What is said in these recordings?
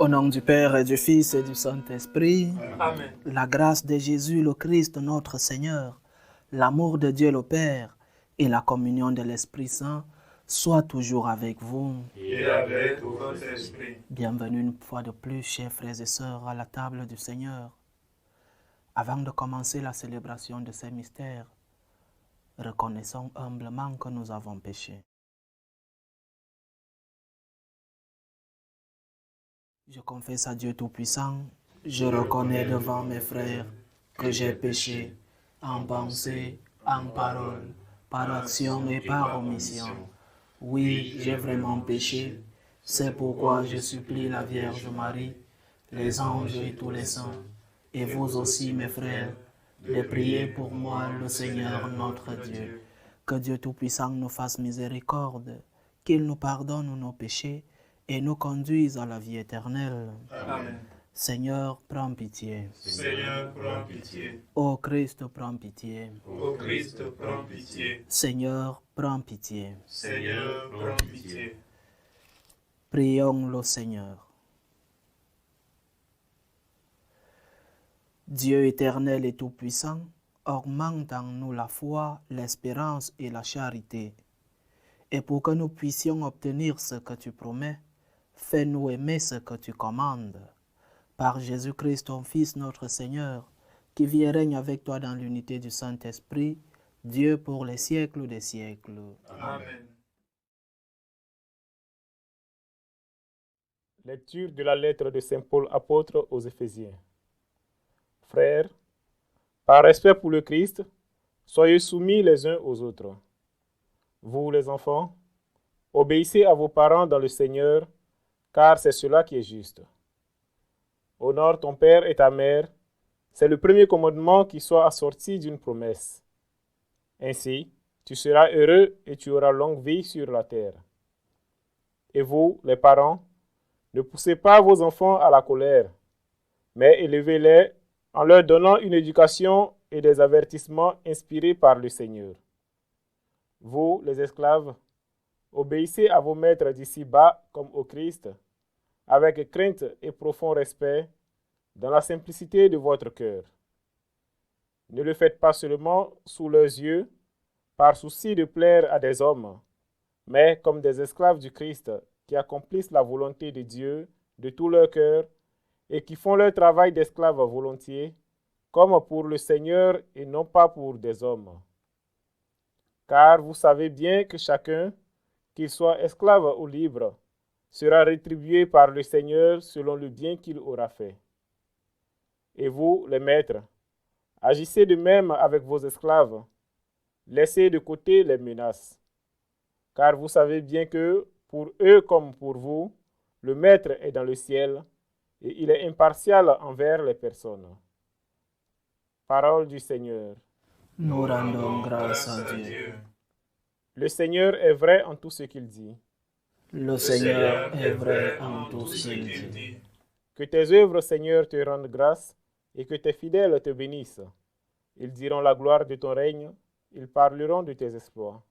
Au nom du Père et du Fils et du Saint-Esprit, Amen. la grâce de Jésus le Christ notre Seigneur, l'amour de Dieu le Père et la communion de l'Esprit Saint soient toujours avec vous. Et avec votre esprit. Bienvenue une fois de plus, chers frères et sœurs, à la table du Seigneur. Avant de commencer la célébration de ces mystères, reconnaissons humblement que nous avons péché. Je confesse à Dieu Tout-Puissant, je reconnais devant mes frères que j'ai péché en pensée, en parole, par action et par omission. Oui, j'ai vraiment péché. C'est pourquoi je supplie la Vierge Marie, les anges et tous les saints, et vous aussi mes frères, de prier pour moi le Seigneur notre Dieu. Que Dieu Tout-Puissant nous fasse miséricorde, qu'il nous pardonne nos péchés et nous conduise à la vie éternelle. Amen. Seigneur, prends pitié. Seigneur, prends pitié. Ô Christ, prends pitié. Ô Christ, prends pitié. Seigneur, prends pitié. Seigneur, prends pitié. Prions le Seigneur. Dieu éternel et tout-puissant, augmente en nous la foi, l'espérance et la charité. Et pour que nous puissions obtenir ce que tu promets, fais-nous aimer ce que tu commandes. Par Jésus-Christ, ton Fils, notre Seigneur, qui vit et règne avec toi dans l'unité du Saint-Esprit, Dieu pour les siècles des siècles. Amen. Lecture de la lettre de Saint Paul apôtre aux Éphésiens. Frères, par respect pour le Christ, soyez soumis les uns aux autres. Vous, les enfants, obéissez à vos parents dans le Seigneur, car c'est cela qui est juste. Honore ton père et ta mère, c'est le premier commandement qui soit assorti d'une promesse. Ainsi, tu seras heureux et tu auras longue vie sur la terre. Et vous, les parents, ne poussez pas vos enfants à la colère, mais élevez-les en leur donnant une éducation et des avertissements inspirés par le Seigneur. Vous, les esclaves, obéissez à vos maîtres d'ici-bas comme au Christ, avec crainte et profond respect, dans la simplicité de votre cœur. Ne le faites pas seulement sous leurs yeux, par souci de plaire à des hommes, mais comme des esclaves du Christ qui accomplissent la volonté de Dieu de tout leur cœur et qui font leur travail d'esclaves volontiers, comme pour le Seigneur et non pas pour des hommes. Car vous savez bien que chacun, qu'il soit esclave ou libre, sera rétribué par le Seigneur selon le bien qu'il aura fait. Et vous, les maîtres, agissez de même avec vos esclaves. Laissez de côté les menaces. Car vous savez bien que, pour eux comme pour vous, le Maître est dans le ciel et il est impartial envers les personnes. Parole du Seigneur. Nous rendons grâce à Dieu. Le Seigneur est vrai en tout ce qu'il dit. Le Seigneur est vrai en tout ce qu'il dit. Que tes œuvres, Seigneur, te rendent grâce et que tes fidèles te bénissent. Ils diront la gloire de ton règne, ils parleront de tes exploits.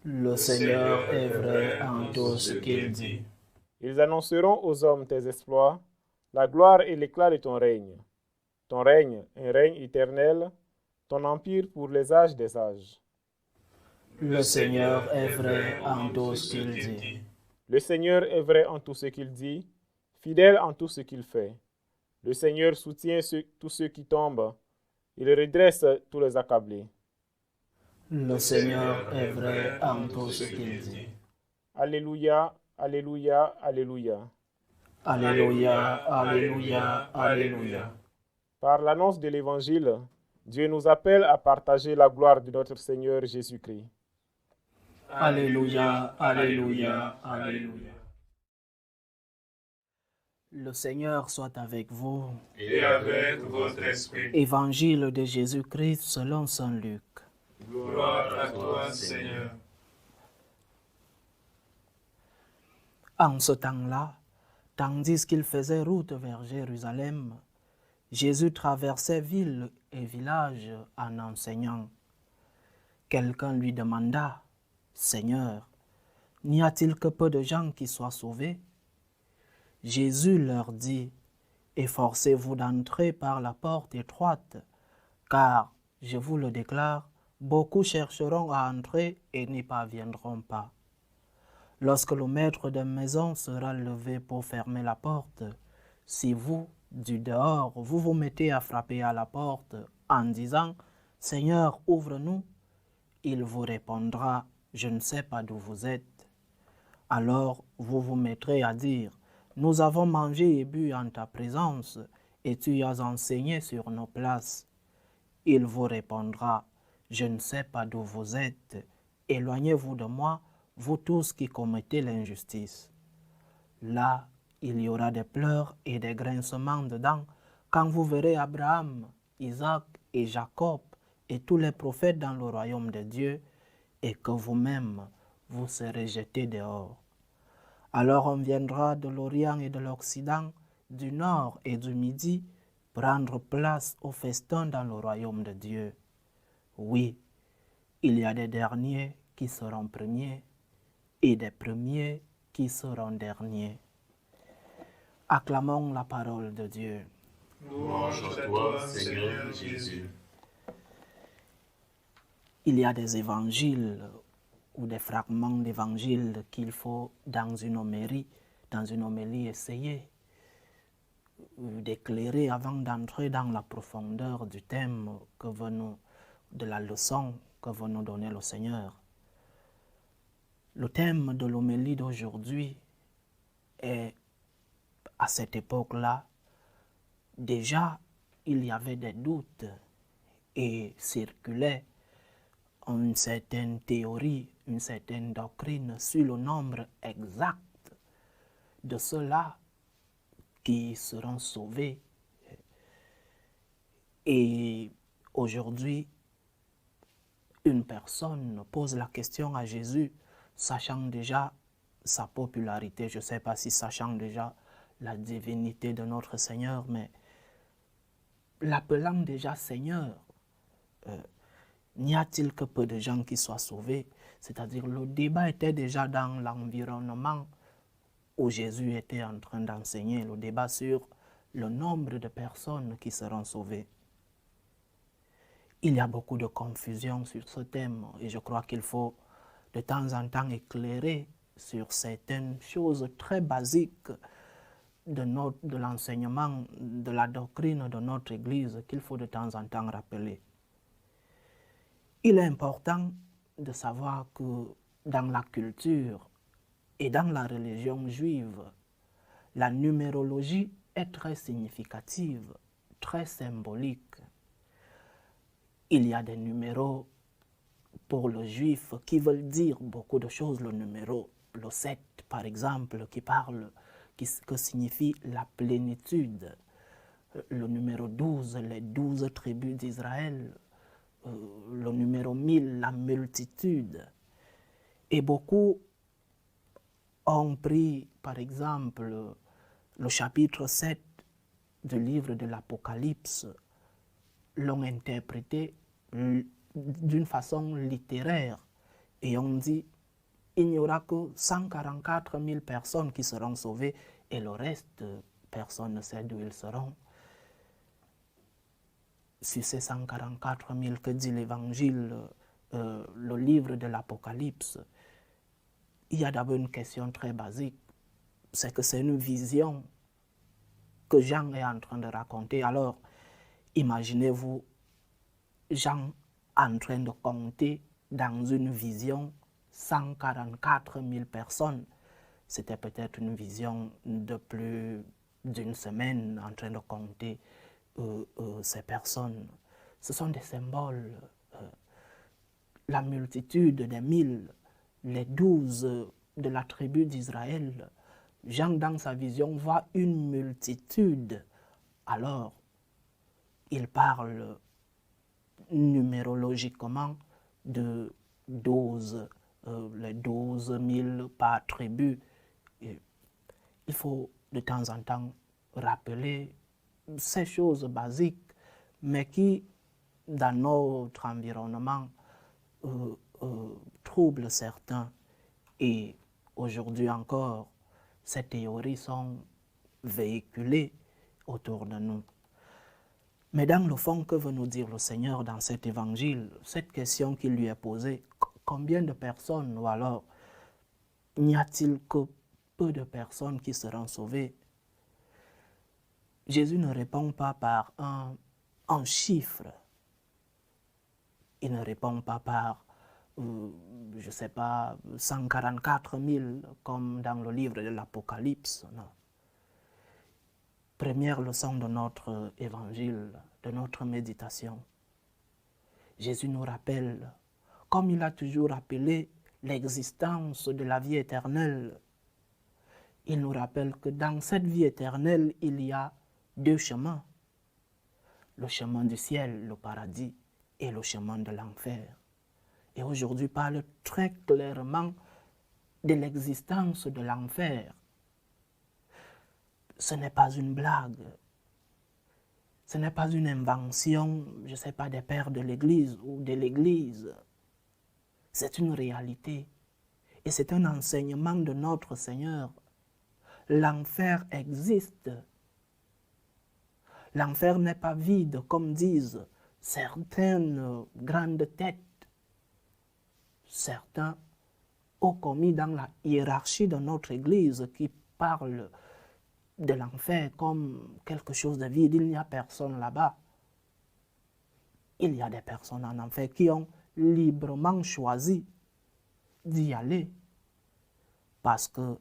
Le Seigneur est vrai en tout ce qu'il dit. Ils annonceront aux hommes tes exploits, la gloire et l'éclat de ton règne. Ton règne, un règne éternel, ton empire pour les âges des âges. Le Seigneur est vrai en tout ce qu'il dit. Le Seigneur est vrai en tout ce qu'il dit, fidèle en tout ce qu'il fait. Le Seigneur soutient tous ceux qui tombent, il redresse tous les accablés. Le Seigneur est vrai en tout ce qu'il dit. Alléluia, alléluia, alléluia. Alléluia, alléluia, alléluia. Par l'annonce de l'Évangile, Dieu nous appelle à partager la gloire de notre Seigneur Jésus-Christ. Alléluia, alléluia, alléluia. Le Seigneur soit avec vous. Et avec votre esprit. Évangile de Jésus-Christ selon saint Luc. Gloire à toi, Seigneur. En ce temps-là, tandis qu'il faisait route vers Jérusalem, Jésus traversait villes et villages en enseignant. Quelqu'un lui demanda, « Seigneur, n'y a-t-il que peu de gens qui soient sauvés ?» Jésus leur dit, efforcez-vous d'entrer par la porte étroite, car, je vous le déclare, beaucoup chercheront à entrer et n'y parviendront pas. Lorsque le maître de maison sera levé pour fermer la porte, si vous, du dehors, vous vous mettez à frapper à la porte en disant « Seigneur, ouvre-nous », il vous répondra « Je ne sais pas d'où vous êtes ». Alors vous vous mettrez à dire « Nous avons mangé et bu en ta présence, et tu as enseigné sur nos places ». Il vous répondra « Je ne sais pas d'où vous êtes, éloignez-vous de moi, vous tous qui commettez l'injustice. » Là, il y aura des pleurs et des grincements de dents quand vous verrez Abraham, Isaac et Jacob et tous les prophètes dans le royaume de Dieu, et que vous-même, vous serez jetés dehors. Alors on viendra de l'Orient et de l'Occident, du Nord et du Midi, prendre place au festin dans le royaume de Dieu. Oui, il y a des derniers qui seront premiers et des premiers qui seront derniers. Acclamons la parole de Dieu. Louange à toi, Seigneur Jésus. Il y a des évangiles ou des fragments d'évangiles qu'il faut dans une homélie essayer d'éclairer avant d'entrer dans la profondeur du thème de la leçon que veut nous donner le Seigneur. Le thème de l'homélie d'aujourd'hui est, à cette époque-là, déjà il y avait des doutes et circulait une certaine théorie, une certaine doctrine sur le nombre exact de ceux-là qui seront sauvés. Et aujourd'hui, une personne pose la question à Jésus, sachant déjà sa popularité, je ne sais pas si sachant déjà la divinité de notre Seigneur, mais l'appelant déjà Seigneur, n'y a-t-il que peu de gens qui soient sauvés? C'est-à-dire le débat était déjà dans l'environnement où Jésus était en train d'enseigner, le débat sur le nombre de personnes qui seront sauvées. Il y a beaucoup de confusion sur ce thème et je crois qu'il faut de temps en temps éclairer sur certaines choses très basiques de l'enseignement, de la doctrine de notre Église qu'il faut de temps en temps rappeler. Il est important de savoir que dans la culture et dans la religion juive, la numérologie est très significative, très symbolique. Il y a des numéros pour le juif qui veulent dire beaucoup de choses. Le numéro, le 7 par exemple, que signifie la plénitude. Le numéro 12, les 12 tribus d'Israël. Le numéro 1000, la multitude. Et beaucoup ont pris, par exemple, le chapitre 7 du livre de l'Apocalypse, l'ont interprété d'une façon littéraire et on dit il n'y aura que 144 000 personnes qui seront sauvées et le reste, personne ne sait d'où ils seront. Sur ces 144 000 que dit l'Évangile, le livre de l'Apocalypse, il y a d'abord une question très basique, c'est que c'est une vision que Jean est en train de raconter. Alors, imaginez-vous Jean en train de compter dans une vision 144 000 personnes. C'était peut-être une vision de plus d'une semaine en train de compter ces personnes. Ce sont des symboles. La multitude des 1000, les 12 de la tribu d'Israël. Jean, dans sa vision, voit une multitude. Alors, il parle numérologiquement de 12, les 12 000 par tribu. Et il faut de temps en temps rappeler ces choses basiques, mais qui, dans notre environnement, troublent certains. Et aujourd'hui encore, ces théories sont véhiculée autour de nous. Mais dans le fond, que veut nous dire le Seigneur dans cet évangile? Cette question qui lui est posée, combien de personnes, ou alors n'y a-t-il que peu de personnes qui seront sauvées? Jésus ne répond pas par un chiffre. Il ne répond pas par, je ne sais pas, 144 000 comme dans le livre de l'Apocalypse. Non. Première leçon de notre évangile, de notre méditation. Jésus nous rappelle, comme il a toujours rappelé l'existence de la vie éternelle, il nous rappelle que dans cette vie éternelle, il y a deux chemins. Le chemin du ciel, le paradis, et le chemin de l'enfer. Et aujourd'hui, parle très clairement de l'existence de l'enfer. Ce n'est pas une blague. Ce n'est pas une invention, je ne sais pas, des pères de l'Église ou de l'Église. C'est une réalité. Et c'est un enseignement de notre Seigneur. L'enfer existe. L'enfer n'est pas vide, comme disent certaines grandes têtes, certains hauts commis dans la hiérarchie de notre Église qui parlent de l'enfer comme quelque chose de vide. Il n'y a personne là-bas. Il y a des personnes en enfer qui ont librement choisi d'y aller parce que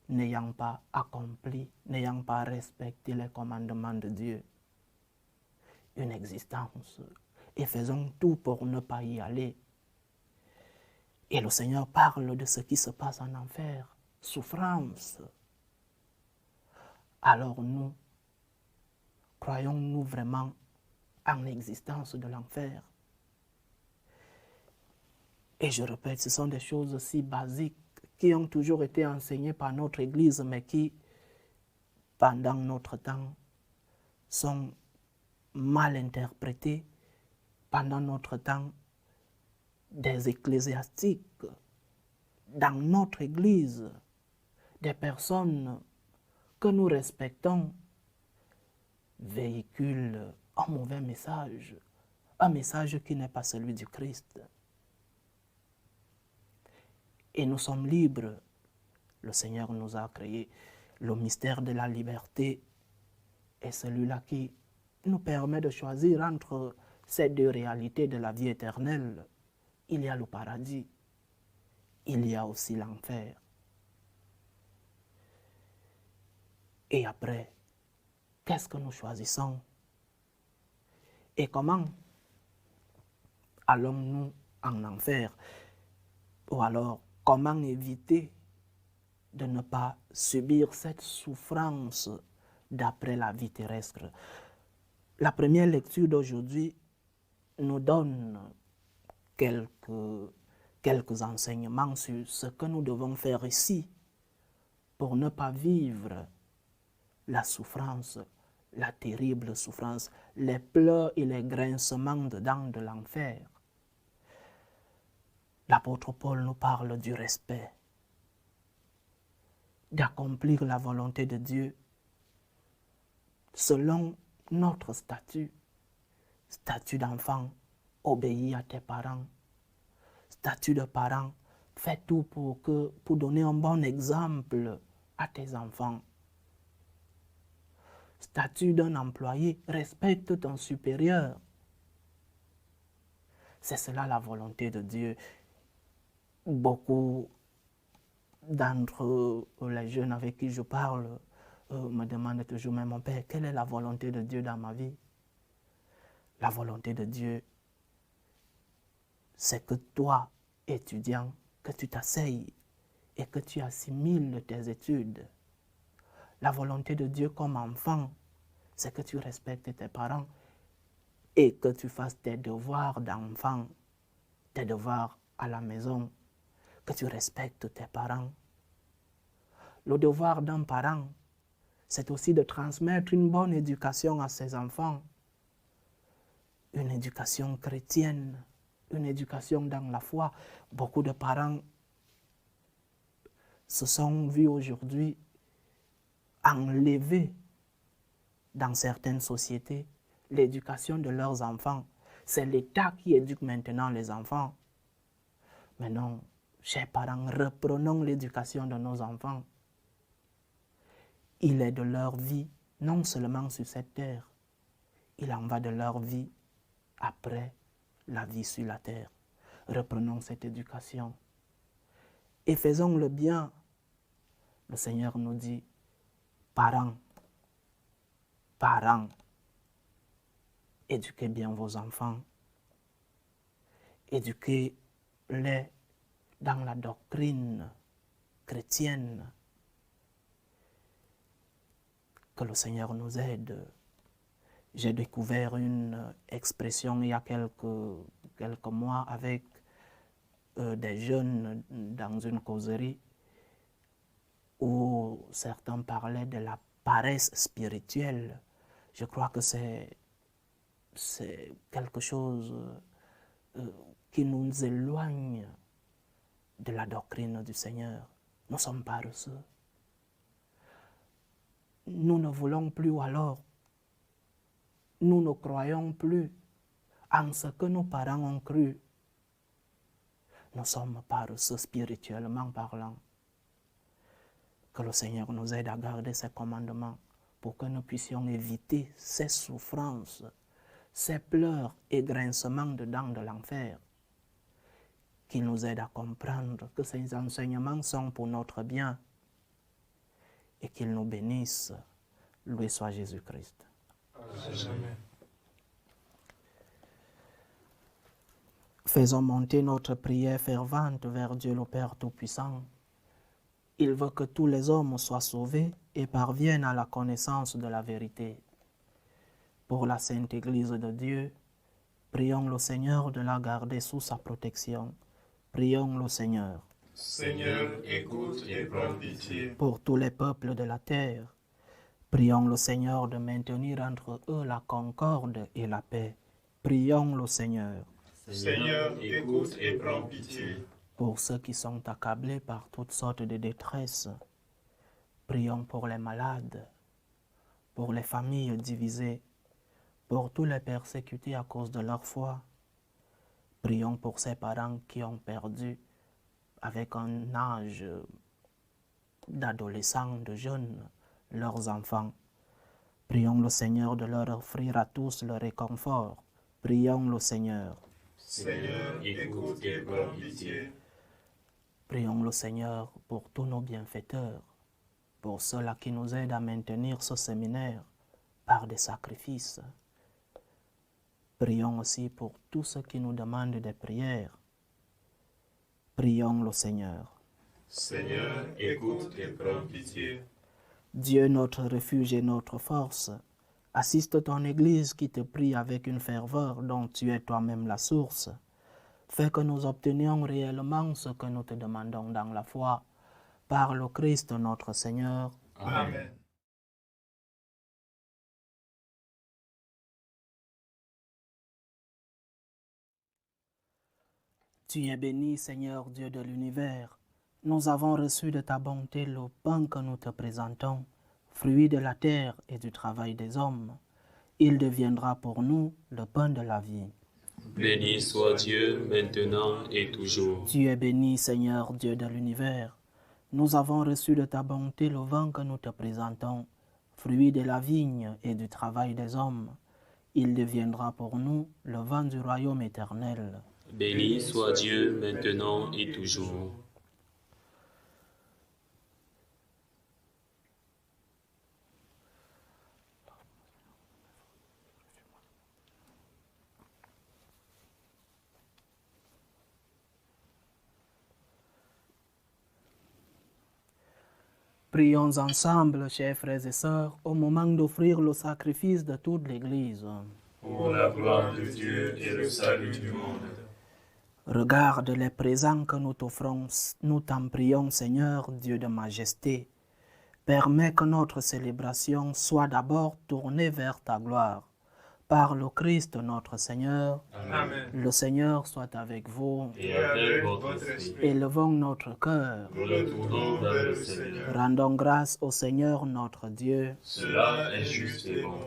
n'ayant pas accompli, n'ayant pas respecté les commandements de Dieu, une existence, et faisons tout pour ne pas y aller. Et le Seigneur parle de ce qui se passe en enfer, souffrance. Alors nous, croyons-nous vraiment en l'existence de l'enfer? Et je répète, ce sont des choses si basiques qui ont toujours été enseignées par notre Église, mais qui, pendant notre temps, sont mal interprétées. Pendant notre temps, des ecclésiastiques, dans notre Église, des personnes que nous respectons, véhiculent un mauvais message, un message qui n'est pas celui du Christ. Et nous sommes libres. Le Seigneur nous a créés. Le mystère de la liberté est celui-là qui nous permet de choisir entre ces deux réalités de la vie éternelle. Il y a le paradis, il y a aussi l'enfer. Et après, qu'est-ce que nous choisissons? Et comment allons-nous en enfer? Ou alors, comment éviter de ne pas subir cette souffrance d'après la vie terrestre? La première lecture d'aujourd'hui nous donne quelques enseignements sur ce que nous devons faire ici pour ne pas vivre la souffrance, la terrible souffrance, les pleurs et les grincements de dents de l'enfer. L'apôtre Paul nous parle du respect, d'accomplir la volonté de Dieu selon notre statut d'enfant, obéis à tes parents, statut de parent, fais tout pour donner un bon exemple à tes enfants. Statut d'un employé, respecte ton supérieur. C'est cela la volonté de Dieu. Beaucoup d'entre les jeunes avec qui je parle me demandent toujours, mais mon père, quelle est la volonté de Dieu dans ma vie? La volonté de Dieu, c'est que toi, étudiant, que tu t'asseyes et que tu assimiles tes études. La volonté de Dieu comme enfant, c'est que tu respectes tes parents et que tu fasses tes devoirs d'enfant, tes devoirs à la maison, que tu respectes tes parents. Le devoir d'un parent, c'est aussi de transmettre une bonne éducation à ses enfants, une éducation chrétienne, une éducation dans la foi. Beaucoup de parents se sont vus aujourd'hui enlevé dans certaines sociétés l'éducation de leurs enfants. C'est l'État qui éduque maintenant les enfants. Mais non, chers parents, reprenons l'éducation de nos enfants. Il est de leur vie, non seulement sur cette terre, il en va de leur vie après la vie sur la terre. Reprenons cette éducation et faisons le bien. Le Seigneur nous dit, parents, éduquez bien vos enfants, éduquez-les dans la doctrine chrétienne. Que le Seigneur nous aide. J'ai découvert une expression il y a quelques mois avec des jeunes dans une causerie où certains parlaient de la paresse spirituelle. Je crois que c'est quelque chose qui nous éloigne de la doctrine du Seigneur. Nous sommes paresseux. Nous ne voulons plus, ou alors nous ne croyons plus en ce que nos parents ont cru. Nous sommes paresseux spirituellement parlant. Que le Seigneur nous aide à garder ses commandements pour que nous puissions éviter ces souffrances, ces pleurs et grincements de dents de l'enfer. Qu'il nous aide à comprendre que ces enseignements sont pour notre bien et qu'il nous bénisse. Loué soit Jésus-Christ. Amen. Faisons monter notre prière fervente vers Dieu le Père Tout-Puissant. Il veut que tous les hommes soient sauvés et parviennent à la connaissance de la vérité. Pour la Sainte Église de Dieu, prions le Seigneur de la garder sous sa protection. Prions le Seigneur. Seigneur, écoute et prends pitié. Pour tous les peuples de la terre, prions le Seigneur de maintenir entre eux la concorde et la paix. Prions le Seigneur. Seigneur, écoute et prends pitié. Pour ceux qui sont accablés par toutes sortes de détresse, prions pour les malades, pour les familles divisées, pour tous les persécutés à cause de leur foi. Prions pour ces parents qui ont perdu, avec un âge d'adolescents, de jeunes, leurs enfants. Prions le Seigneur de leur offrir à tous le réconfort. Prions le Seigneur. Seigneur, écoute et prends pitié. Prions le Seigneur pour tous nos bienfaiteurs, pour ceux-là qui nous aident à maintenir ce séminaire par des sacrifices. Prions aussi pour tous ceux qui nous demandent des prières. Prions le Seigneur. Seigneur, écoute et prends pitié. Dieu, notre refuge et notre force, assiste ton Église qui te prie avec une ferveur dont tu es toi-même la source. Fais que nous obtenions réellement ce que nous te demandons dans la foi, par le Christ notre Seigneur. Amen. Tu es béni, Seigneur Dieu de l'univers. Nous avons reçu de ta bonté le pain que nous te présentons, fruit de la terre et du travail des hommes. Il deviendra pour nous le pain de la vie. Béni soit Dieu, maintenant et toujours. Tu es béni, Seigneur Dieu de l'univers. Nous avons reçu de ta bonté le vin que nous te présentons, fruit de la vigne et du travail des hommes. Il deviendra pour nous le vin du royaume éternel. Béni soit Dieu, maintenant et toujours. Prions ensemble, chers frères et sœurs, au moment d'offrir le sacrifice de toute l'Église. Pour la gloire de Dieu et le salut du monde. Regarde les présents que nous t'offrons, nous t'en prions, Seigneur, Dieu de majesté. Permets que notre célébration soit d'abord tournée vers ta gloire. Par le Christ notre Seigneur, Amen. le Seigneur soit avec vous. Et avec votre esprit, Élevons notre cœur. nous le tournons vers le Seigneur. Rendons grâce au Seigneur notre Dieu. Cela est juste et bon.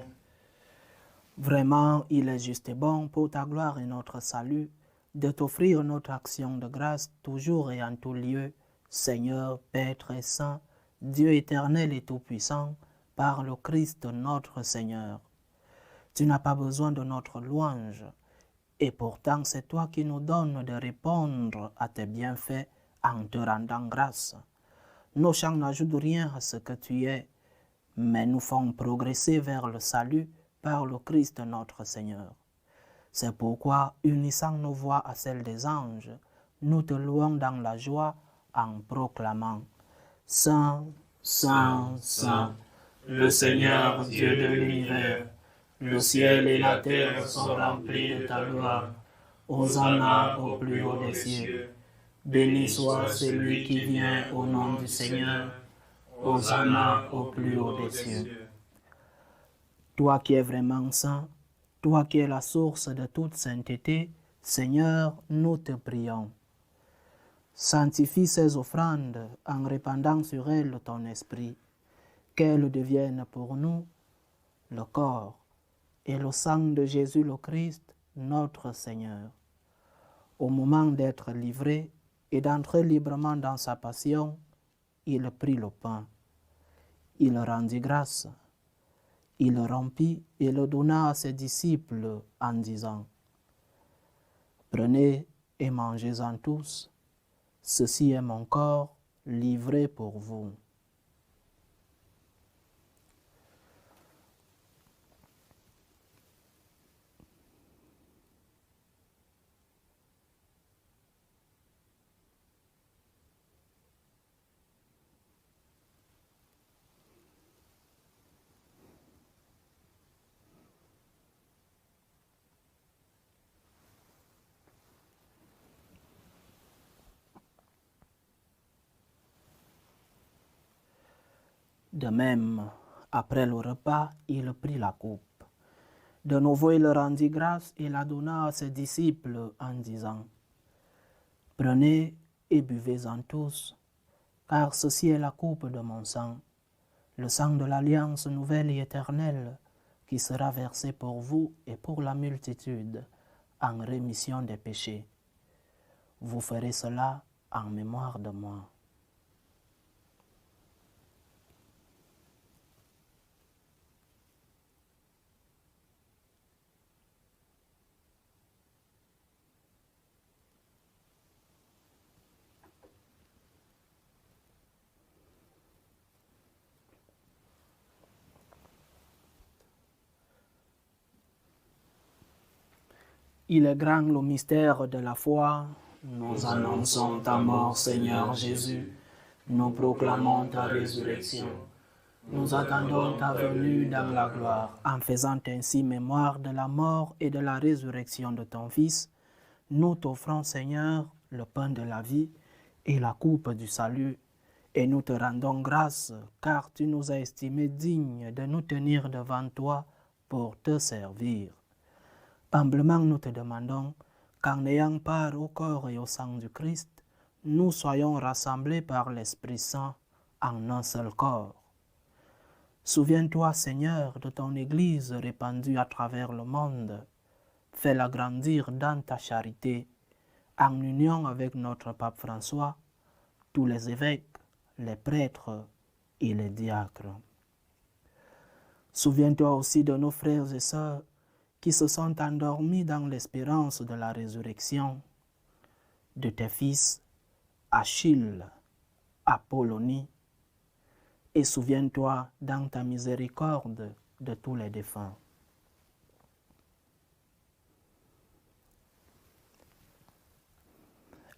Vraiment, il est juste et bon pour ta gloire et notre salut de t'offrir notre action de grâce toujours et en tout lieu, Seigneur, Père très saint, Dieu éternel et tout-puissant, par le Christ notre Seigneur. Tu n'as pas besoin de notre louange, et pourtant c'est toi qui nous donnes de répondre à tes bienfaits en te rendant grâce. Nos chants n'ajoutent rien à ce que tu es, mais nous font progresser vers le salut par le Christ notre Seigneur. C'est pourquoi, unissant nos voix à celles des anges, nous te louons dans la joie en proclamant « Saint, Saint, Saint, le Seigneur Dieu de l'univers, le ciel et la terre sont remplis de ta gloire. Hosanna au plus haut des cieux. Béni soit celui qui vient au nom du Seigneur. Hosanna au plus haut des cieux. » Toi qui es vraiment saint, toi qui es la source de toute sainteté, Seigneur, nous te prions. Sanctifie ces offrandes en répandant sur elles ton esprit, qu'elles deviennent pour nous le corps et le sang de Jésus le Christ, notre Seigneur. Au moment d'être livré et d'entrer librement dans sa passion, il prit le pain. Il rendit grâce. Il le rompit et le donna à ses disciples en disant « Prenez et mangez-en tous, ceci est mon corps livré pour vous. » De même, après le repas, il prit la coupe. De nouveau, il rendit grâce et la donna à ses disciples en disant « Prenez et buvez-en tous, car ceci est la coupe de mon sang, le sang de l'alliance nouvelle et éternelle, qui sera versé pour vous et pour la multitude, en rémission des péchés. Vous ferez cela en mémoire de moi. » Il est grand le mystère de la foi. Nous annonçons ta mort, Seigneur Jésus. Nous proclamons ta résurrection. Nous attendons ta venue dans la gloire. En faisant ainsi mémoire de la mort et de la résurrection de ton Fils, nous t'offrons, Seigneur, le pain de la vie et la coupe du salut. Et nous te rendons grâce, car tu nous as estimés dignes de nous tenir devant toi pour te servir. Humblement, nous te demandons qu'en ayant part au corps et au sang du Christ, nous soyons rassemblés par l'Esprit Saint en un seul corps. Souviens-toi, Seigneur, de ton Église répandue à travers le monde. Fais-la grandir dans ta charité, en union avec notre pape François, tous les évêques, les prêtres et les diacres. Souviens-toi aussi de nos frères et sœurs qui se sont endormis dans l'espérance de la résurrection, de tes fils Achille, Apollonie, et souviens-toi dans ta miséricorde de tous les défunts.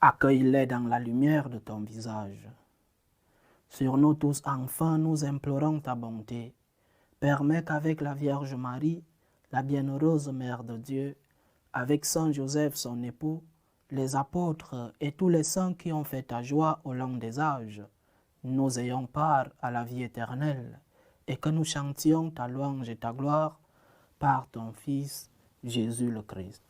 Accueille-les dans la lumière de ton visage. Sur nous tous, enfin, nous implorons ta bonté. Permets qu'avec la Vierge Marie, la bienheureuse Mère de Dieu, avec Saint Joseph son époux, les apôtres et tous les saints qui ont fait ta joie au long des âges, nous ayons part à la vie éternelle et que nous chantions ta louange et ta gloire par ton Fils, Jésus le Christ.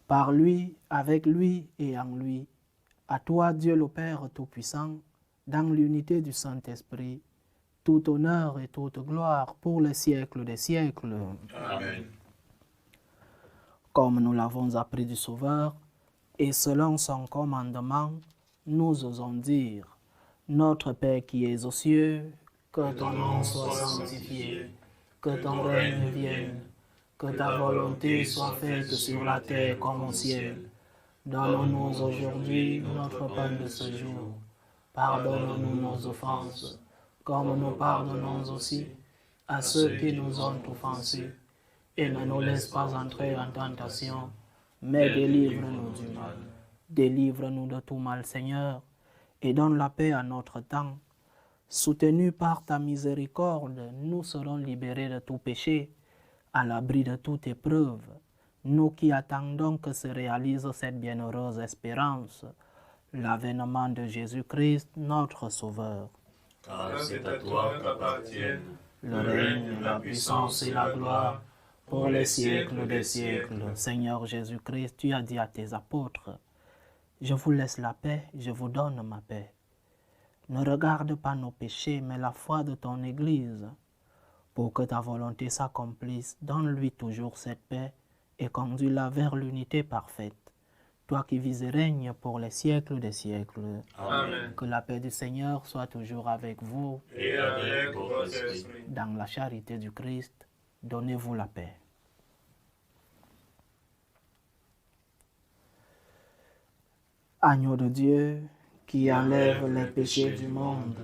Par lui, avec lui et en lui, à toi Dieu le Père Tout-Puissant, dans l'unité du Saint-Esprit, tout honneur et toute gloire pour les siècles des siècles. Amen. Comme nous l'avons appris du Sauveur, et selon son commandement, nous osons dire, Notre Père qui es aux cieux, que ton nom soit sanctifié, que ton règne vienne, que ta volonté soit faite sur la terre comme au ciel. Donne-nous aujourd'hui notre pain de ce jour. Pardonne-nous nos offenses, comme nous pardonnons aussi à ceux qui nous ont offensés. Et ne nous laisse pas entrer en tentation, mais délivre-nous du mal. Délivre-nous de tout mal, Seigneur, et donne la paix à notre temps. Soutenus par ta miséricorde, nous serons libérés de tout péché, à l'abri de toute épreuve, nous qui attendons que se réalise cette bienheureuse espérance, l'avènement de Jésus-Christ, notre Sauveur. Car c'est à toi qu'appartiennent Le règne, la puissance et la gloire, pour les siècles des siècles. Seigneur Jésus-Christ, tu as dit à tes apôtres, je vous laisse la paix, je vous donne ma paix. Ne regarde pas nos péchés, mais la foi de ton Église. Pour que ta volonté s'accomplisse, donne-lui toujours cette paix et conduis-la vers l'unité parfaite. Toi qui vis et règnes pour les siècles des siècles. Amen. Que la paix du Seigneur soit toujours avec vous. Et avec votre esprit. Dans la charité du Christ, donnez-vous la paix. Agneau de Dieu, qui enlève les péchés du monde,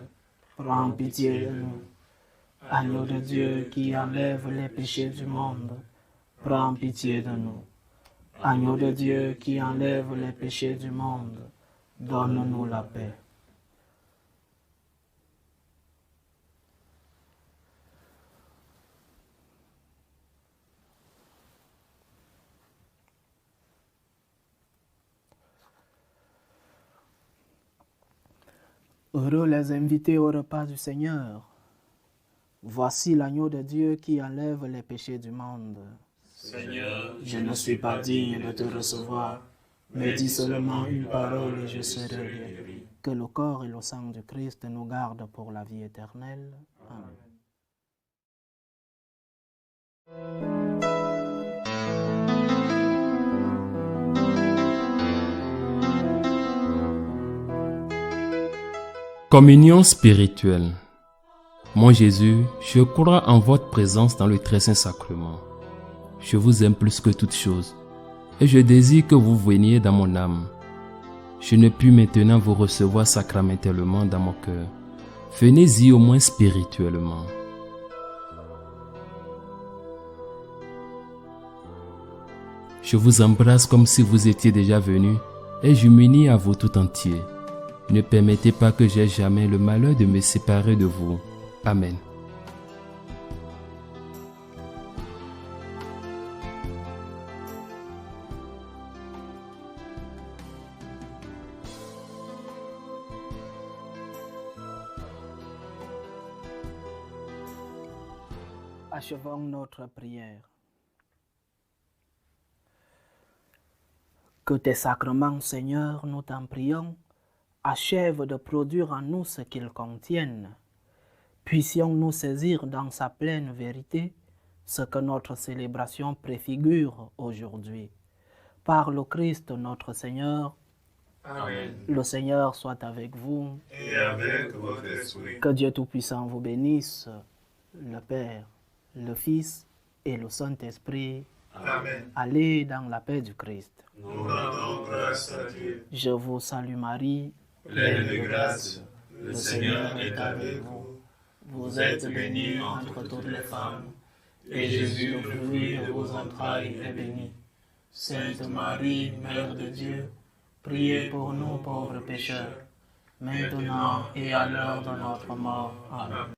prends pitié de nous. Agneau de Dieu, qui enlève les péchés du monde, prends pitié de nous. Agneau de Dieu, qui enlève les péchés du monde, donne-nous la paix. Heureux les invités au repas du Seigneur. Voici l'agneau de Dieu qui enlève les péchés du monde. Seigneur, Je ne suis pas digne de te recevoir, mais dis seulement une parole et je serai guéri. Que le corps et le sang du Christ nous gardent pour la vie éternelle. Amen. Communion spirituelle. Mon Jésus, je crois en votre présence dans le très saint sacrement. Je vous aime plus que toute chose, et je désire que vous veniez dans mon âme. Je ne puis maintenant vous recevoir sacramentellement dans mon cœur. Venez-y au moins spirituellement. Je vous embrasse comme si vous étiez déjà venu, et je m'unis à vous tout entier. Ne permettez pas que j'aie jamais le malheur de me séparer de vous. Amen. Achevons notre prière. Que tes sacrements, Seigneur, nous t'en prions, achèvent de produire en nous ce qu'ils contiennent. Puissions-nous saisir dans sa pleine vérité ce que notre célébration préfigure aujourd'hui. Par le Christ notre Seigneur, Amen. le Seigneur soit avec vous. Et avec votre esprit. Que Dieu Tout-Puissant vous bénisse, le Père, le Fils et le Saint-Esprit. Amen. Allez dans la paix du Christ. Nous rendons grâce à Dieu. Je vous salue Marie, Pleine de grâce, le Seigneur est avec vous. vous êtes bénie entre toutes les femmes, et Jésus, le fruit de vos entrailles, est béni. Sainte Marie, Mère de Dieu, priez pour nous pauvres pécheurs, maintenant et à l'heure de notre mort. Amen.